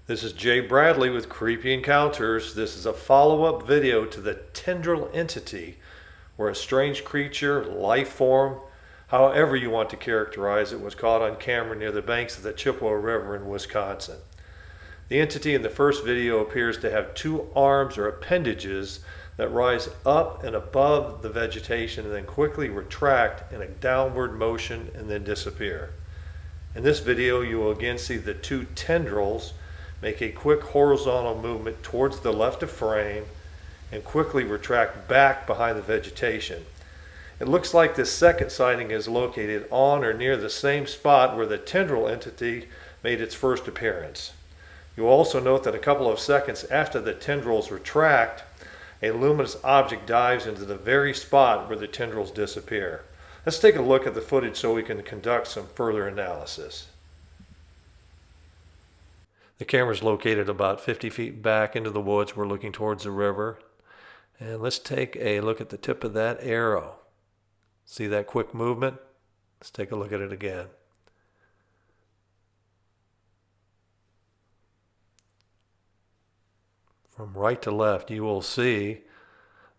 This is Jay Bradley with Creepy Encounters. This is a follow-up video to the Tendril Entity, where a strange creature, life form, however you want to characterize it, was caught on camera near the banks of the Chippewa River in Wisconsin. The entity in the first video appears to have two arms or appendages that rise up and above the vegetation and then quickly retract in a downward motion and then disappear. In this video, you will again see the two tendrils make a quick horizontal movement towards the left of frame and quickly retract back behind the vegetation. It looks like this second sighting is located on or near the same spot where the Tendril Entity made its first appearance. You'll also note that a couple of seconds after the tendrils retract, a luminous object dives into the very spot where the tendrils disappear. Let's take a look at the footage so we can conduct some further analysis. The camera is located about 50 feet back into the woods. We're looking towards the river. And let's take a look at the tip of that arrow. See that quick movement? Let's take a look at it again. From right to left, you will see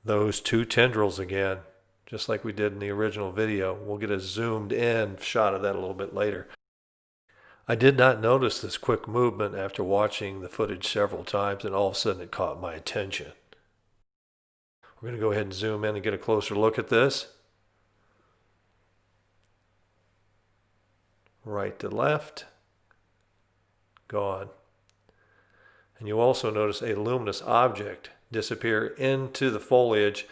those two tendrils again, just like we did in the original video. We'll get a zoomed in shot of that a little bit later. I did not notice this quick movement after watching the footage several times, and all of a sudden it caught my attention. We're going to go ahead and zoom in and get a closer look at this. Right to left, gone. And you also notice a luminous object disappear into the foliage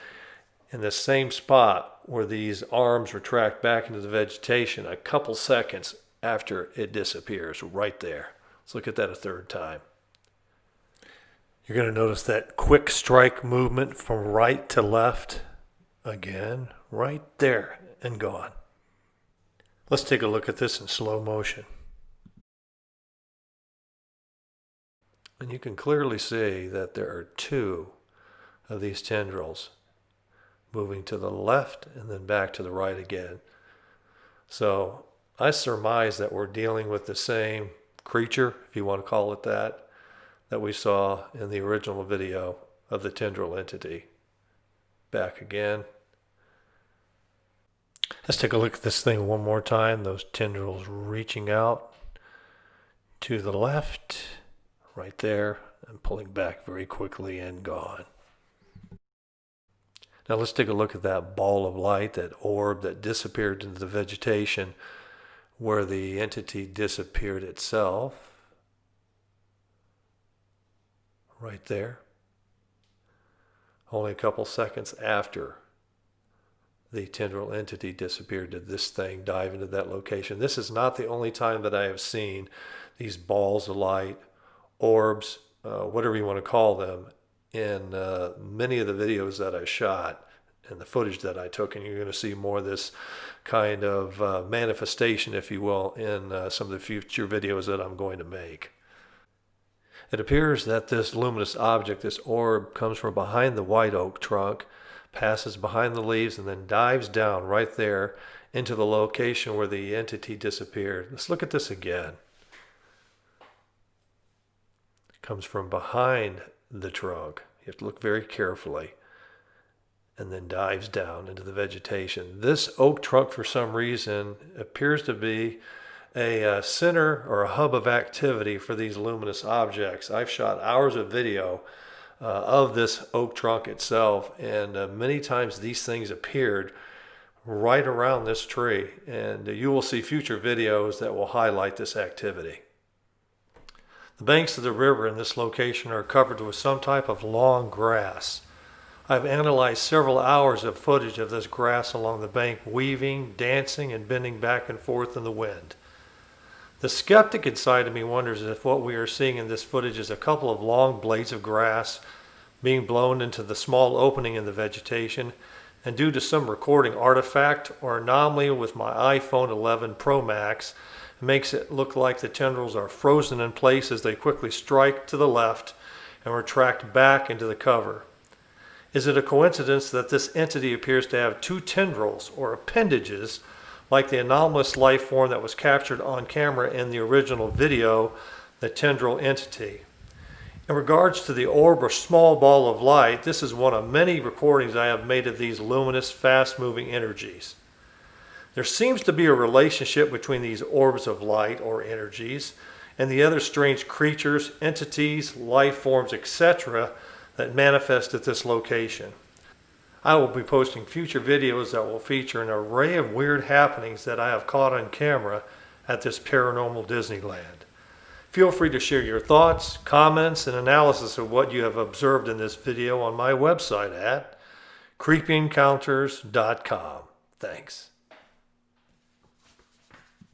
in the same spot where these arms retract back into the vegetation a couple seconds after it disappears, right there. Let's look at that a third time. You're going to notice that quick strike movement from right to left. Again, right there and gone. Let's take a look at this in slow motion. And you can clearly see that there are two of these tendrils moving to the left and then back to the right again. So I surmise that we're dealing with the same creature, if you want to call it that, that we saw in the original video of the Tendril Entity. Back again. Let's take a look at this thing one more time. Those tendrils reaching out to the left, right there, and pulling back very quickly and gone. Now let's take a look at that ball of light, that orb that disappeared into the vegetation where the entity disappeared itself. Right there. Only a couple seconds after the Tendril Entity disappeared did this thing dive into that location. This is not the only time that I have seen these balls of light, orbs, whatever you want to call them, in many of the videos that I shot and the footage that I took, and you're going to see more of this kind of manifestation, if you will, in some of the future videos that I'm going to make. It appears that this luminous object, this orb, comes from behind the white oak trunk, passes behind the leaves, and then dives down right there into the location where the entity disappeared. Let's look at this again. It comes from behind the trunk. You have to look very carefully. And then dives down into the vegetation. This oak trunk, for some reason, appears to be a center or a hub of activity for these luminous objects. I've shot hours of video of this oak trunk itself, and many times these things appeared right around this tree, and you will see future videos that will highlight this activity. The banks of the river in this location are covered with some type of long grass. I've analyzed several hours of footage of this grass along the bank, weaving, dancing, and bending back and forth in the wind. The skeptic inside of me wonders if what we are seeing in this footage is a couple of long blades of grass being blown into the small opening in the vegetation, and due to some recording artifact or anomaly with my iPhone 11 Pro Max, it makes it look like the tendrils are frozen in place as they quickly strike to the left and retract back into the cover. Is it a coincidence that this entity appears to have two tendrils or appendages like the anomalous life form that was captured on camera in the original video the Tendril Entity. In regards to the orb or small ball of light, this is one of many recordings I have made of these luminous, fast-moving energies. There seems to be a relationship between these orbs of light or energies and the other strange creatures, entities, life forms, etc. that manifest at this location. I will be posting future videos that will feature an array of weird happenings that I have caught on camera at this paranormal Disneyland. Feel free to share your thoughts, comments, and analysis of what you have observed in this video on my website at creepyencounters.com. Thanks.